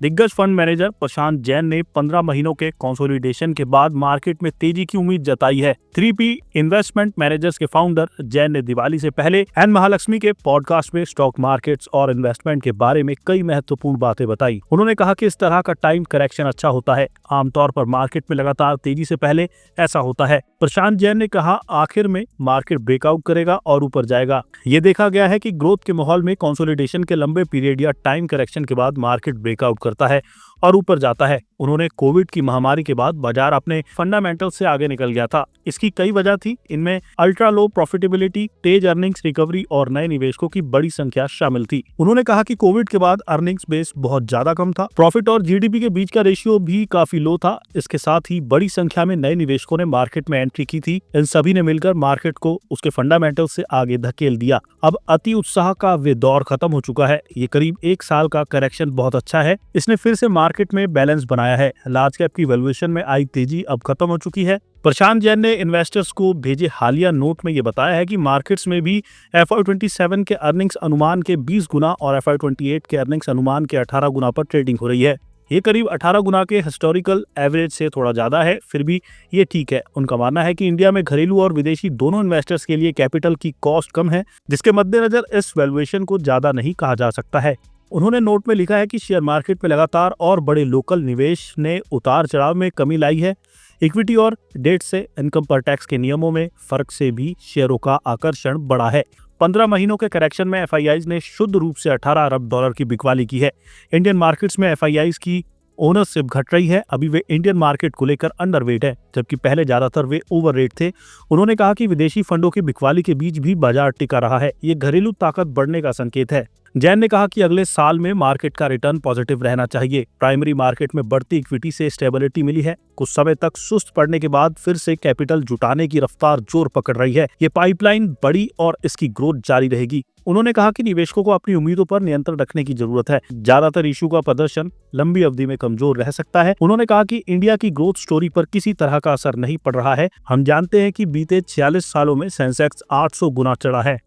दिग्गज fund manager प्रशांत जैन ने 15 महीनों के कंसोलिडेशन के बाद मार्केट में तेजी की उम्मीद जताई है। 3P इन्वेस्टमेंट मैनेजर्स के फाउंडर जैन ने दिवाली से पहले एन महालक्ष्मी के पॉडकास्ट में स्टॉक मार्केट्स और इन्वेस्टमेंट के बारे में कई महत्वपूर्ण बातें बताई। उन्होंने कहा कि इस तरह का टाइम करेक्शन अच्छा होता है। आमतौर पर मार्केट में लगातार तेजी से पहले ऐसा होता है। प्रशांत जैन ने कहा, आखिर में मार्केट ब्रेकआउट करेगा और ऊपर जाएगा। ये देखा गया है कि ग्रोथ के माहौल में कंसोलिडेशन के लंबे पीरियड या टाइम करेक्शन के बाद मार्केट ब्रेकआउट करता है और ऊपर जाता है। उन्होंने कोविड की महामारी के बाद बाजार अपने फंडामेंटल से आगे निकल गया था। इसकी कई वजह थी, इनमें अल्ट्रा लो प्रॉफिटेबिलिटी, तेज अर्निंग्स रिकवरी और नए निवेशकों की बड़ी संख्या शामिल थी। उन्होंने कहा कि कोविड के बाद अर्निंग्स बेस बहुत ज्यादा कम था, प्रॉफिट और जीडीपी के बीच का रेशियो भी काफी लो था। इसके साथ ही बड़ी संख्या में नए निवेशकों ने मार्केट में एंट्री की थी। इन सभी ने मिलकर मार्केट को उसके फंडामेंटल से आगे धकेल दिया। अब अति उत्साह का वे दौर खत्म हो चुका है। ये करीब 1 साल का करेक्शन बहुत अच्छा है। इसने फिर से मार्केट में बैलेंस बनाया है। लार्ज कैप की वैल्यूएशन में आई तेजी अब खत्म हो चुकी है। प्रशांत जैन ने इन्वेस्टर्स को भेजे हालिया नोट में ये बताया है कि मार्केट्स में भी FY27 के अर्निंग्स अनुमान के 20 गुना और FY28 के अर्निंग्स अनुमान के 18 गुना पर ट्रेडिंग हो रही है। ये करीब 18 गुना के हिस्टोरिकल एवरेज से थोड़ा ज्यादा है, फिर भी ये ठीक है। उनका मानना है कि इंडिया में घरेलू और विदेशी दोनों इन्वेस्टर्स के लिए कैपिटल की कॉस्ट कम है, जिसके मद्देनजर इस वैल्यूएशन को ज्यादा नहीं कहा जा सकता है। उन्होंने नोट में लिखा है कि शेयर मार्केट में लगातार और बड़े लोकल निवेश ने उतार चढ़ाव में कमी लाई है। इक्विटी और डेट से इनकम पर टैक्स के नियमों में फर्क से भी शेयरों का आकर्षण बढ़ा है। 15 महीनों के करेक्शन में FIIs ने शुद्ध रूप से 18 अरब डॉलर की बिकवाली की है। इंडियन मार्केट्स में FIIs की ओनरशिप घट रही है। अभी वे इंडियन मार्केट को लेकर अंडरवेट है, जबकि पहले ज्यादातर वे ओवररेट थे। उन्होंने कहा कि विदेशी फंडों की बिकवाली के बीच भी बाजार टिका रहा है। ये घरेलू ताकत बढ़ने का संकेत है। जैन ने कहा कि अगले साल में मार्केट का रिटर्न पॉजिटिव रहना चाहिए। प्राइमरी मार्केट में बढ़ती इक्विटी से स्टेबिलिटी मिली है। कुछ समय तक सुस्त पड़ने के बाद फिर से कैपिटल जुटाने की रफ्तार जोर पकड़ रही है। ये पाइपलाइन बड़ी और इसकी ग्रोथ जारी रहेगी। उन्होंने कहा कि निवेशकों को अपनी उम्मीदों पर नियंत्रण रखने की जरूरत है। ज्यादातर इशू का प्रदर्शन लंबी अवधि में कमजोर रह सकता है। उन्होंने कहा कि इंडिया की ग्रोथ स्टोरी पर किसी तरह का असर नहीं पड़ रहा है। हम जानते हैं कि बीते 46 सालों में सेंसेक्स 800 गुना चढ़ा है।